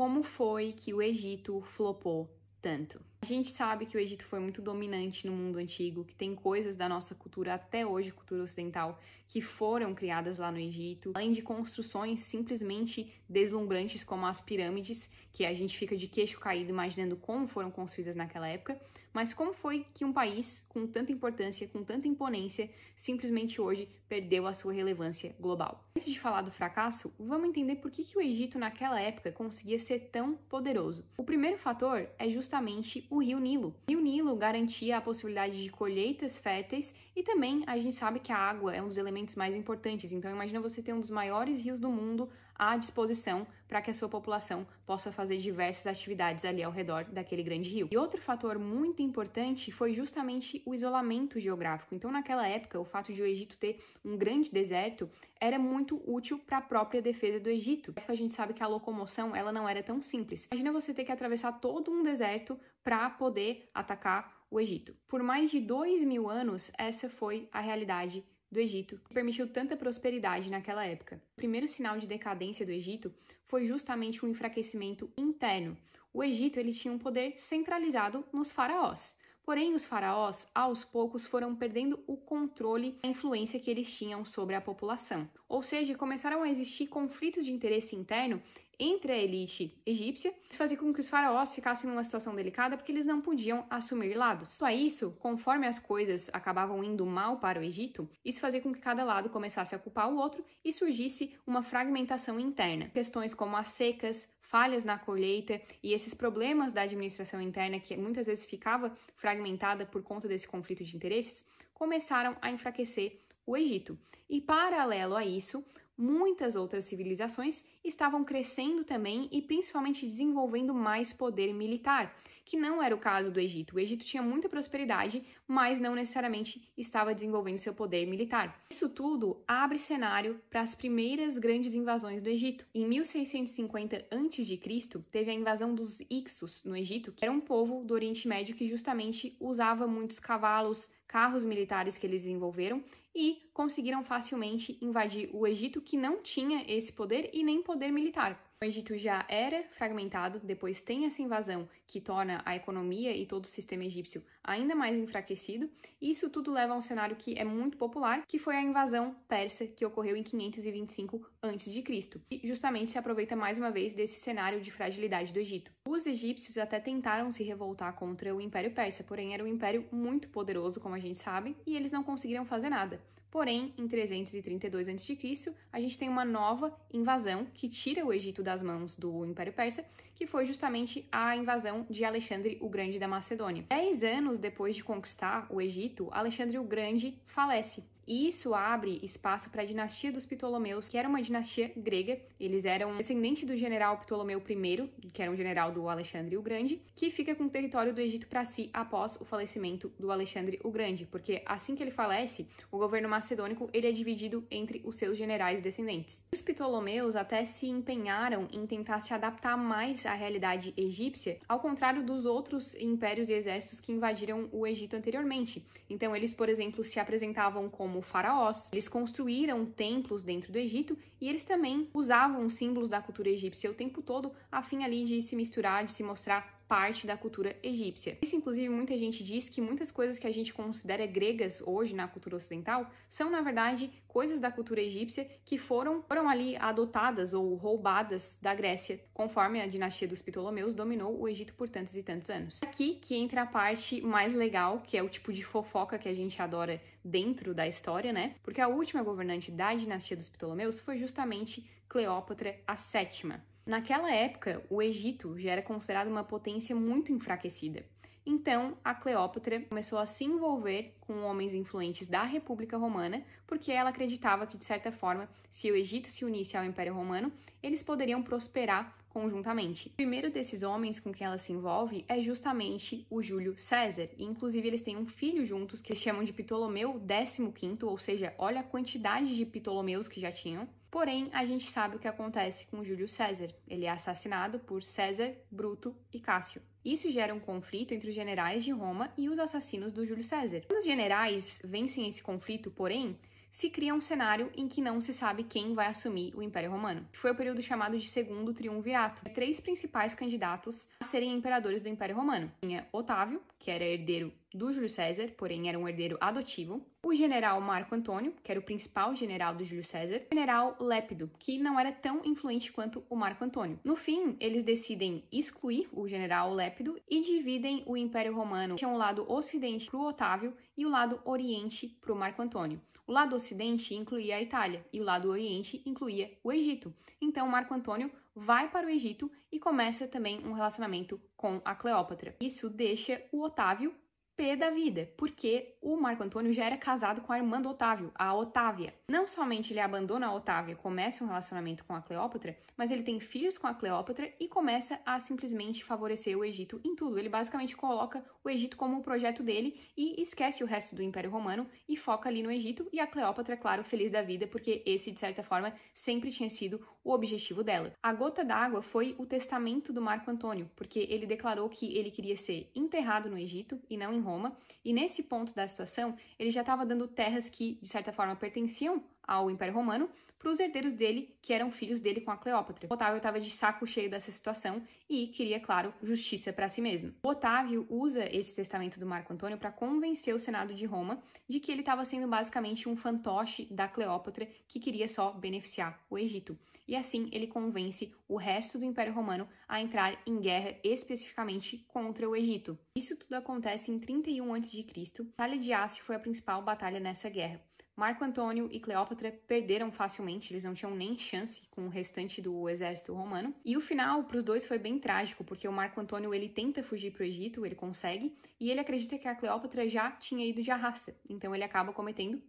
como foi que o Egito flopou tanto? A gente sabe que o Egito foi muito dominante no mundo antigo, que tem coisas da nossa cultura até hoje, cultura ocidental, que foram criadas lá no Egito, além de construções simplesmente deslumbrantes como as pirâmides, que a gente fica de queixo caído imaginando como foram construídas naquela época, mas como foi que um país com tanta importância, com tanta imponência, simplesmente hoje perdeu a sua relevância global. Antes de falar do fracasso, vamos entender por que o Egito naquela época conseguia ser tão poderoso. O primeiro fator é justamente o Rio Nilo. O Rio Nilo garantia a possibilidade de colheitas férteis e também a gente sabe que a água é um dos elementos mais importantes. Então imagina você ter um dos maiores rios do mundo à disposição para que a sua população possa fazer diversas atividades ali ao redor daquele grande rio. E outro fator muito importante foi justamente o isolamento geográfico. Então naquela época, o fato de o Egito ter um grande deserto era muito útil para a própria defesa do Egito. A gente sabe que a locomoção ela não era tão simples. Imagina você ter que atravessar todo um deserto para poder atacar o Egito. Por mais de 2000 anos, essa foi a realidade do Egito, que permitiu tanta prosperidade naquela época. O primeiro sinal de decadência do Egito foi justamente um enfraquecimento interno. O Egito ele tinha um poder centralizado nos faraós. Porém, os faraós, aos poucos, foram perdendo o controle e a influência que eles tinham sobre a população. Ou seja, começaram a existir conflitos de interesse interno entre a elite egípcia, isso fazia com que os faraós ficassem numa situação delicada porque eles não podiam assumir lados. Só isso, conforme as coisas acabavam indo mal para o Egito, isso fazia com que cada lado começasse a culpar o outro e surgisse uma fragmentação interna. Questões como as secas, falhas na colheita e esses problemas da administração interna, que muitas vezes ficava fragmentada por conta desse conflito de interesses, começaram a enfraquecer o Egito. E paralelo a isso, muitas outras civilizações estavam crescendo também e principalmente desenvolvendo mais poder militar, que não era o caso do Egito. O Egito tinha muita prosperidade, mas não necessariamente estava desenvolvendo seu poder militar. Isso tudo abre cenário para as primeiras grandes invasões do Egito. Em 1650 a.C., teve a invasão dos Hicsos no Egito, que era um povo do Oriente Médio que justamente usava muitos cavalos, carros militares que eles desenvolveram e conseguiram facilmente invadir o Egito, que não tinha esse poder e nem poder militar. O Egito já era fragmentado, depois tem essa invasão que torna a economia e todo o sistema egípcio ainda mais enfraquecido, e isso tudo leva a um cenário que é muito popular, que foi a invasão persa, que ocorreu em 525 a.C., e justamente se aproveita mais uma vez desse cenário de fragilidade do Egito. Os egípcios até tentaram se revoltar contra o Império Persa, porém era um império muito poderoso, como a gente sabe, e eles não conseguiram fazer nada. Porém, em 332 a.C., a gente tem uma nova invasão que tira o Egito das mãos do Império Persa, que foi justamente a invasão de Alexandre o Grande da Macedônia. 10 anos depois de conquistar o Egito, Alexandre o Grande falece. E isso abre espaço para a dinastia dos Ptolomeus, que era uma dinastia grega. Eles eram descendentes do general Ptolomeu I, que era um general do Alexandre o Grande, que fica com o território do Egito para si após o falecimento do Alexandre o Grande, porque assim que ele falece, o governo macedônico ele é dividido entre os seus generais descendentes. Os Ptolomeus até se empenharam em tentar se adaptar mais à realidade egípcia, ao contrário dos outros impérios e exércitos que invadiram o Egito anteriormente. Então eles, por exemplo, se apresentavam como faraós, eles construíram templos dentro do Egito e eles também usavam símbolos da cultura egípcia o tempo todo a fim ali de se misturar, de se mostrar parte da cultura egípcia. Isso, inclusive, muita gente diz que muitas coisas que a gente considera gregas hoje na cultura ocidental são, na verdade, coisas da cultura egípcia que foram ali adotadas ou roubadas da Grécia, conforme a dinastia dos Ptolomeus dominou o Egito por tantos e tantos anos. Aqui que entra a parte mais legal, que é o tipo de fofoca que a gente adora dentro da história, né? Porque a última governante da dinastia dos Ptolomeus foi justamente Cleópatra a Sétima. Naquela época, o Egito já era considerado uma potência muito enfraquecida. Então, a Cleópatra começou a se envolver com homens influentes da República Romana, porque ela acreditava que, de certa forma, se o Egito se unisse ao Império Romano, eles poderiam prosperar conjuntamente. O primeiro desses homens com quem ela se envolve é justamente o Júlio César, e inclusive eles têm um filho juntos que eles chamam de Ptolomeu XV, ou seja, olha a quantidade de Ptolomeus que já tinham. Porém, a gente sabe o que acontece com Júlio César. Ele é assassinado por César, Bruto e Cássio. Isso gera um conflito entre os generais de Roma e os assassinos do Júlio César. Quando os generais vencem esse conflito, porém, se cria um cenário em que não se sabe quem vai assumir o Império Romano. Foi o período chamado de Segundo Triunvirato. Três principais candidatos a serem imperadores do Império Romano. Tinha Otávio, que era herdeiro do Júlio César, porém era um herdeiro adotivo. O general Marco Antônio, que era o principal general do Júlio César. O general Lépido, que não era tão influente quanto o Marco Antônio. No fim, eles decidem excluir o general Lépido e dividem o Império Romano. Tinha o lado ocidente para o Otávio e o lado oriente para o Marco Antônio. O lado ocidente incluía a Itália e o lado oriente incluía o Egito. Então, Marco Antônio vai para o Egito e começa também um relacionamento com a Cleópatra. Isso deixa o Otávio pé da vida, porque o Marco Antônio já era casado com a irmã do Otávio, a Otávia. Não somente ele abandona a Otávia, começa um relacionamento com a Cleópatra, mas ele tem filhos com a Cleópatra e começa a simplesmente favorecer o Egito em tudo. Ele basicamente coloca o Egito como o projeto dele e esquece o resto do Império Romano e foca ali no Egito, e a Cleópatra, claro, feliz da vida, porque esse, de certa forma, sempre tinha sido o objetivo dela. A gota d'água foi o testamento do Marco Antônio, porque ele declarou que ele queria ser enterrado no Egito e não em Roma, e nesse ponto da situação, ele já estava dando terras que, de certa forma, pertenciam ao Império Romano para os herdeiros dele, que eram filhos dele com a Cleópatra. Otávio estava de saco cheio dessa situação e queria, claro, justiça para si mesmo. Otávio usa esse testamento do Marco Antônio para convencer o Senado de Roma de que ele estava sendo basicamente um fantoche da Cleópatra que queria só beneficiar o Egito. E assim ele convence o resto do Império Romano a entrar em guerra especificamente contra o Egito. Isso tudo acontece em 31 a.C. A Batalha de Ácio foi a principal batalha nessa guerra. Marco Antônio e Cleópatra perderam facilmente, eles não tinham nem chance com o restante do exército romano. E o final para os dois foi bem trágico, porque o Marco Antônio ele tenta fugir para o Egito, ele consegue, e ele acredita que a Cleópatra já tinha ido de arrasta, então ele acaba cometendo.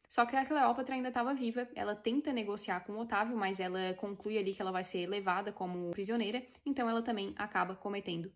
Só que a Cleópatra ainda estava viva, ela tenta negociar com o Otávio, mas ela conclui ali que ela vai ser levada como prisioneira, então ela também acaba cometendo.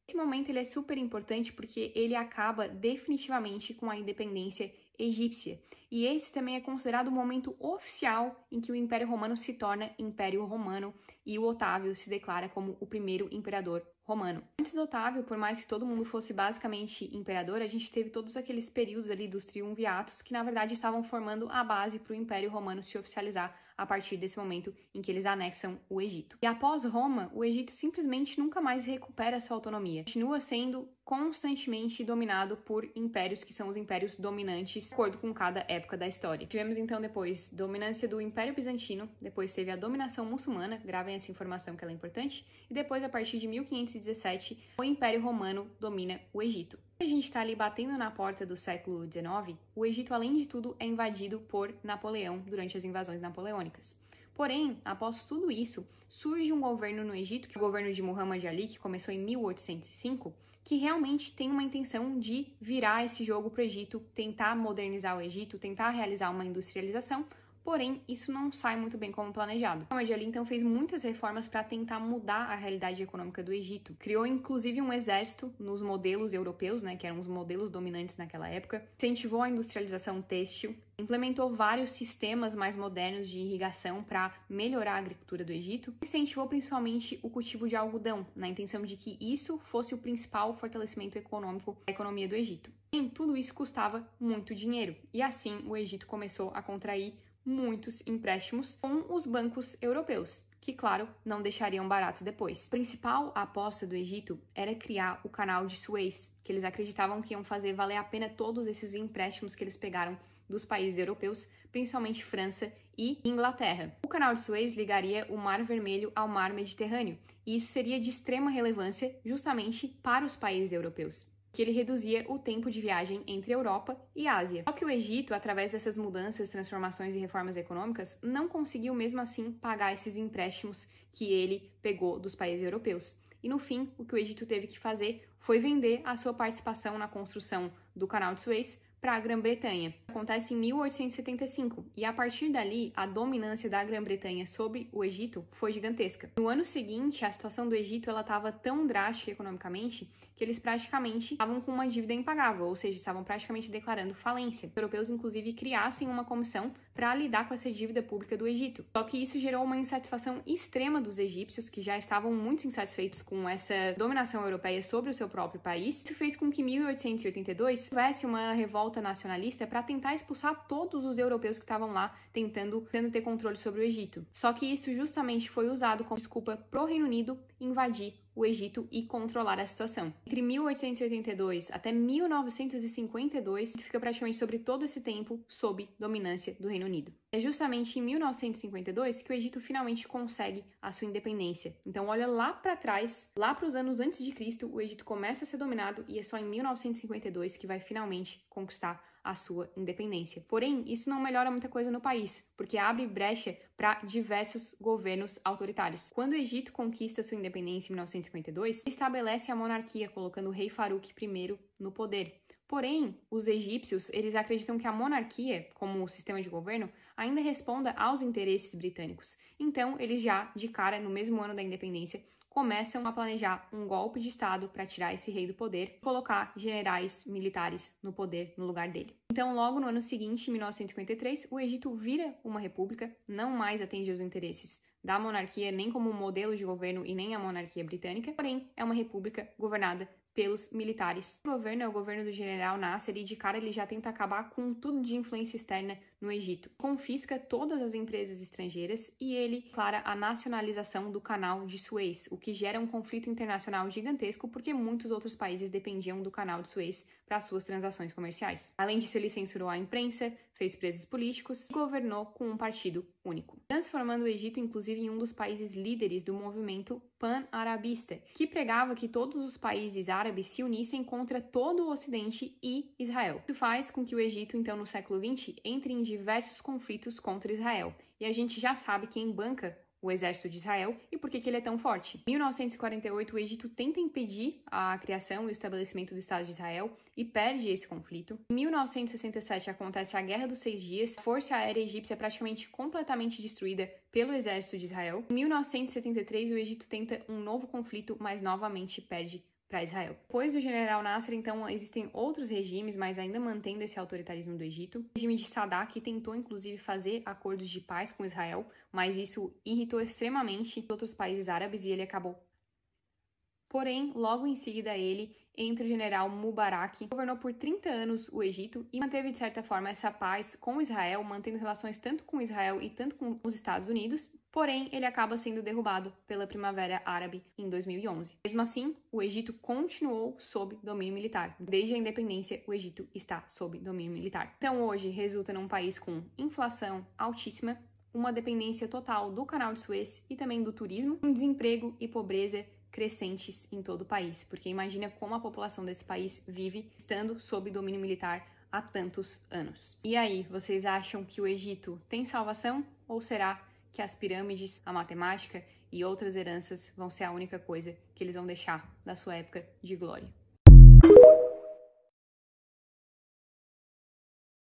Esse momento ele é super importante porque ele acaba definitivamente com a independência egípcia. E esse também é considerado o momento oficial em que o Império Romano se torna Império Romano e o Otávio se declara como o primeiro imperador romano. Antes do Otávio, por mais que todo mundo fosse basicamente imperador, a gente teve todos aqueles períodos ali dos triunviratos que na verdade estavam formando a base para o Império Romano se oficializar a partir desse momento em que eles anexam o Egito. E após Roma, o Egito simplesmente nunca mais recupera sua autonomia. Continua sendo constantemente dominado por impérios que são os impérios dominantes, de acordo com cada época da história. Tivemos então depois dominância do Império Bizantino, depois teve a dominação muçulmana, gravem essa informação que ela é importante, e depois a partir de 1517 o Império Romano domina o Egito. A gente está ali batendo na porta do século XIX, o Egito, além de tudo, é invadido por Napoleão durante as invasões napoleônicas. Porém, após tudo isso, surge um governo no Egito, que é o governo de Muhammad Ali, que começou em 1805, que realmente tem uma intenção de virar esse jogo para o Egito, tentar modernizar o Egito, tentar realizar uma industrialização, porém, isso não sai muito bem como planejado. Muhammad Ali, então, fez muitas reformas para tentar mudar a realidade econômica do Egito. Criou, inclusive, um exército nos modelos europeus, que eram os modelos dominantes naquela época, incentivou a industrialização têxtil, implementou vários sistemas mais modernos de irrigação para melhorar a agricultura do Egito, e incentivou principalmente o cultivo de algodão, na intenção de que isso fosse o principal fortalecimento econômico da economia do Egito. E tudo isso custava muito dinheiro, e assim o Egito começou a contrair muitos empréstimos com os bancos europeus, que, claro, não deixariam barato depois. A principal aposta do Egito era criar o Canal de Suez, que eles acreditavam que iam fazer valer a pena todos esses empréstimos que eles pegaram dos países europeus, principalmente França e Inglaterra. O Canal de Suez ligaria o Mar Vermelho ao Mar Mediterrâneo, e isso seria de extrema relevância justamente para os países europeus, que ele reduzia o tempo de viagem entre Europa e Ásia. Só que o Egito, através dessas mudanças, transformações e reformas econômicas, não conseguiu mesmo assim pagar esses empréstimos que ele pegou dos países europeus. E no fim, o que o Egito teve que fazer foi vender a sua participação na construção do Canal de Suez para a Grã-Bretanha. Acontece em 1875 e a partir dali a dominância da Grã-Bretanha sobre o Egito foi gigantesca. No ano seguinte, a situação do Egito estava tão drástica economicamente que eles praticamente estavam com uma dívida impagável, ou seja, estavam praticamente declarando falência. Os europeus inclusive criassem uma comissão para lidar com essa dívida pública do Egito. Só que isso gerou uma insatisfação extrema dos egípcios, que já estavam muito insatisfeitos com essa dominação europeia sobre o seu próprio país. Isso fez com que em 1882 houvesse uma revolta nacionalista para tentar expulsar todos os europeus que estavam lá tentando ter controle sobre o Egito. Só que isso justamente foi usado como desculpa pro Reino Unido invadir o Egito e controlar a situação. Entre 1882 até 1952, fica praticamente sobre todo esse tempo sob dominância do Reino Unido. É justamente em 1952 que o Egito finalmente consegue a sua independência. Então olha lá para trás, lá para os anos antes de Cristo, o Egito começa a ser dominado e é só em 1952 que vai finalmente conquistar a sua independência. Porém, isso não melhora muita coisa no país, porque abre brecha para diversos governos autoritários. Quando o Egito conquista sua independência em 1952, estabelece a monarquia, colocando o rei Farouk I no poder. Porém, os egípcios, eles acreditam que a monarquia, como sistema de governo, ainda responda aos interesses britânicos. Então, eles já, de cara, no mesmo ano da independência, começam a planejar um golpe de Estado para tirar esse rei do poder e colocar generais militares no poder no lugar dele. Então, logo no ano seguinte, em 1953, o Egito vira uma república, não mais atende aos interesses da monarquia, nem como modelo de governo e nem a monarquia britânica, porém é uma república governada pelos militares. O governo é o governo do general Nasser e de cara ele já tenta acabar com tudo de influência externa no Egito. Confisca todas as empresas estrangeiras e ele declara a nacionalização do canal de Suez, o que gera um conflito internacional gigantesco porque muitos outros países dependiam do canal de Suez para suas transações comerciais. Além disso, ele censurou a imprensa, fez presos políticos e governou com um partido único, transformando o Egito inclusive em um dos países líderes do movimento pan-arabista, que pregava que todos os países árabes se unissem contra todo o Ocidente e Israel. Isso faz com que o Egito, então, no século XX, entre em diversos conflitos contra Israel. E a gente já sabe quem banca o exército de Israel e por que ele é tão forte. Em 1948, o Egito tenta impedir a criação e o estabelecimento do Estado de Israel e perde esse conflito. Em 1967, acontece a Guerra dos 6 Dias, a força aérea egípcia é praticamente completamente destruída pelo exército de Israel. Em 1973, o Egito tenta um novo conflito, mas novamente perde para Israel. Depois do general Nasser, então, existem outros regimes, mas ainda mantendo esse autoritarismo do Egito. O regime de Sadat, que tentou, inclusive, fazer acordos de paz com Israel, mas isso irritou extremamente os outros países árabes e ele acabou. Porém, logo em seguida ele entra o general Mubarak, que governou por 30 anos o Egito e manteve, de certa forma, essa paz com Israel, mantendo relações tanto com Israel e tanto com os Estados Unidos. Porém, ele acaba sendo derrubado pela Primavera Árabe em 2011. Mesmo assim, o Egito continuou sob domínio militar. Desde a independência, o Egito está sob domínio militar. Então, hoje, resulta num país com inflação altíssima, uma dependência total do canal de Suez e também do turismo, um desemprego e pobreza crescentes em todo o país, porque imagina como a população desse país vive estando sob domínio militar há tantos anos. E aí, vocês acham que o Egito tem salvação ou será que as pirâmides, a matemática e outras heranças vão ser a única coisa que eles vão deixar da sua época de glória?